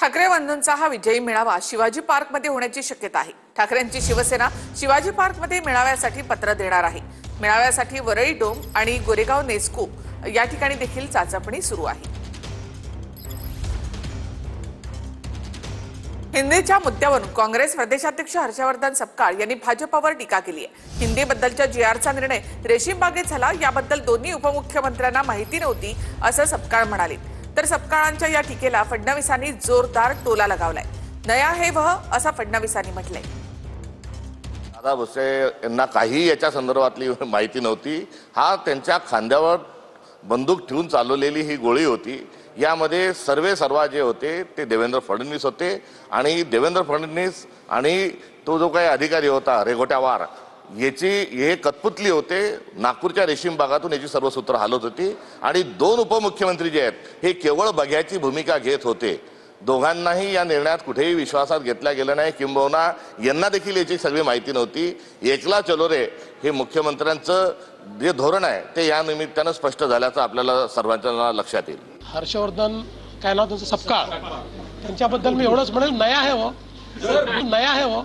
ठाकरे बंधूंचा हा विजयी मेळावा शिवाजी पार्कमध्ये होण्याची शक्यता आहे। ठाकरेंची शिवसेना शिवाजी पार्कमध्ये मेळाव्यासाठी पत्र देणार आहे। मेळाव्यासाठी वरळी डोम आणि गोरेगाव नेस्को या ठिकाणी देखील चाचपणी सुरू आहे। हिंदीच्या मुद्द्यावरून काँग्रेस प्रदेशाध्यक्ष हर्षवर्धन सपकाळ यांनी भाजपवर टीका केली आहे। हिंदीबद्दलच्या जीआरचा निर्णय रेशीम बागेत झाला याबद्दल दोन्ही उपमुख्यमंत्र्यांना माहिती नव्हती असं सपकाळ म्हणाले। तर सपकाळांच्या या टीकेला फडणवीसांनी जोरदार टोला लगावलाय। नया है वह असं फडणवीसांनी म्हटलंय। दादा भुसे यांना काही याच्या संदर्भातली माहिती नव्हती। हा त्यांच्या खांद्यावर बंदूक ठेवून चालवलेली ही गोळी होती। यामध्ये सर्व जे होते ते देवेंद्र फडणवीस होते आणि देवेंद्र फडणवीस आणि तो जो काही अधिकारी होता रेघोट्यावार याची हे कतपुतली होते। नागपूरच्या रेशीम बागातून याची सर्व सूत्र हालत होती आणि दोन उपमुख्यमंत्री जे आहेत हे केवळ बघ्याची भूमिका घेत होते। दोघांनाही या निर्णयात कुठेही विश्वासात घेतला गेला नाही, किंबहुना यांना देखील याची सगळी माहिती नव्हती। एकला चलो रे हे मुख्यमंत्र्यांचं जे धोरण आहे ते या निमित्तानं स्पष्ट झाल्याचं आपल्याला सर्वांच्या लक्षात येईल। हर्षवर्धन काय नाव त्यांचं सपकाळ, त्यांच्याबद्दल मी एवढंच म्हणेल नया है वो, नया है वो।